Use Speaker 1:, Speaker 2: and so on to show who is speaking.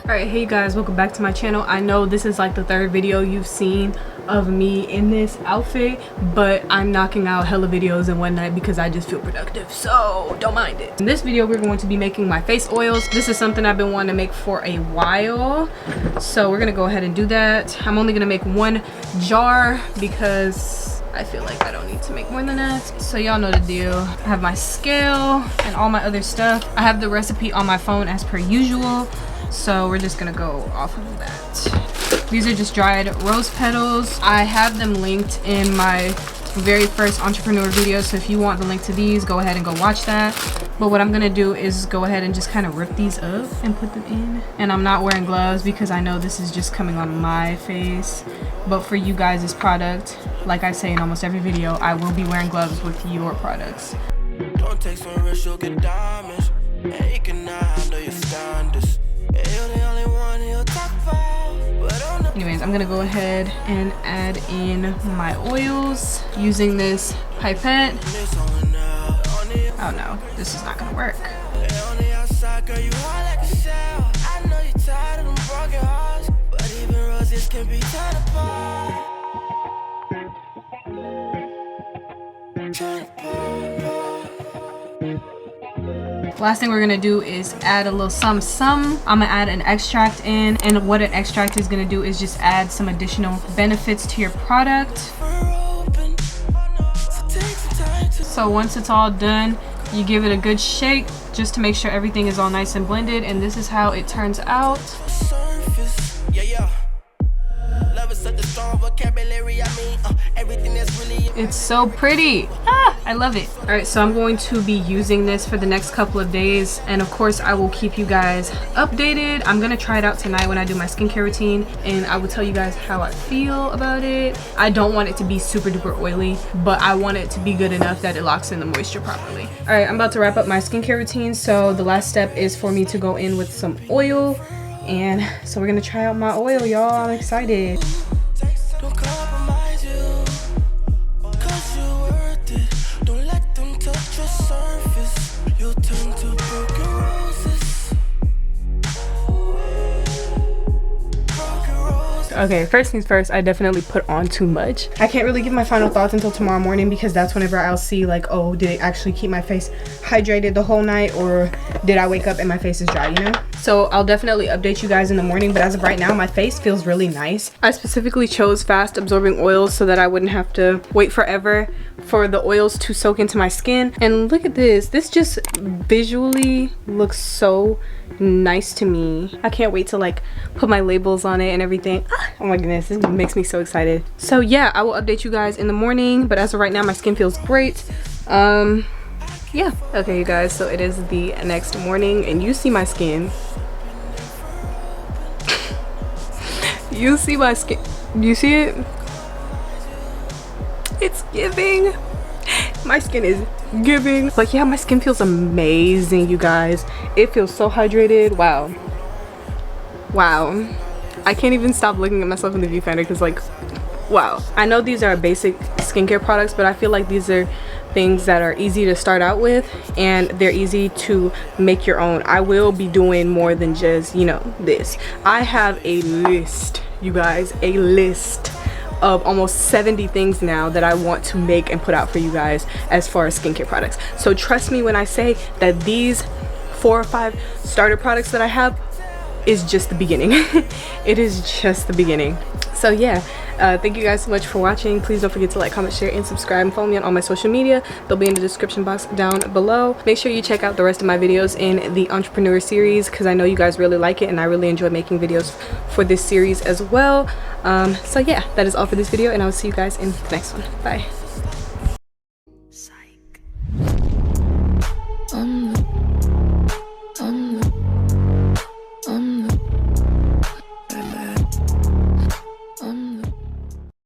Speaker 1: Alright, hey guys, welcome back to my channel. I know this is like the third video you've seen of me in this outfit, but I'm knocking out hella videos in one night because I just feel productive, so don't mind it. In this video we're going to be making my face oils. This is something I've been wanting to make for a while, so we're gonna go ahead and do that. I'm only gonna make one jar because I feel like I don't need to make more than that. So y'all know the deal. I have my scale and all my other stuff. I have the recipe on my phone as per usual, so we're just gonna go off of that. These are just dried rose petals. I have them linked in my very first entrepreneur video, so if you want the link to these, go ahead and go watch that. But what I'm gonna do is go ahead and just kind of rip these up and put them in. And I'm not wearing gloves because I know this is just coming on my face, but for you guys' product, like I say in almost every video, I will be wearing gloves with your products. Don't take some risks, you'll get damaged, and you cannot handle your standards. Anyways, I'm gonna go ahead and add in my oils using this pipette. Oh no, this is not gonna work. Last thing we're gonna do is add a little some. I'm gonna add an extract in, and what an extract is gonna do is just add some additional benefits to your product. So once it's all done, you give it a good shake just to make sure everything is all nice and blended, and this is how it turns out. It's so pretty. I love it. All right, so I'm going to be using this for the next couple of days, and of course I will keep you guys updated. I'm gonna try it out tonight when I do my skincare routine, and I will tell you guys how I feel about it. I don't want it to be super duper oily, but I want it to be good enough that it locks in the moisture properly. All right, I'm about to wrap up my skincare routine, so the last step is for me to go in with some oil, and so we're gonna try out my oil, y'all. I'm excited. Okay, first things first, I definitely put on too much. I can't really give my final thoughts until tomorrow morning because that's whenever I'll see like, oh, did it actually keep my face hydrated the whole night, or did I wake up and my face is dry, you know? So I'll definitely update you guys in the morning, but as of right now, my face feels really nice. I specifically chose fast absorbing oils so that I wouldn't have to wait forever for the oils to soak into my skin. And look at this. This just visually looks so nice to me. I can't wait to like put my labels on it and everything. Oh my goodness, this makes me so excited. So yeah, I will update you guys in the morning, but as of right now, my skin feels great. Yeah, okay you guys, so it is the next morning and you see my skin. You see my skin, you see it? It's giving. My skin is giving. Like, yeah, my skin feels amazing, you guys. It feels so hydrated. Wow. Wow. I can't even stop looking at myself in the viewfinder because, like, wow. I know these are basic skincare products, but I feel like these are things that are easy to start out with and they're easy to make your own. I will be doing more than just, you know, this. I have a list, you guys, a list of almost 70 things now that I want to make and put out for you guys as far as skincare products. So trust me when I say that these 4 or 5 starter products that I have is just the beginning. It is just the beginning. So yeah, thank you guys so much for watching. Please don't forget to like, comment, share, and subscribe, and follow me on all my social media. They'll be in the description box down below. Make sure you check out the rest of my videos in the entrepreneur series because I know you guys really like it and I really enjoy making videos for this series as well. So yeah, that is all for this video, and I will see you guys in the next one. Bye.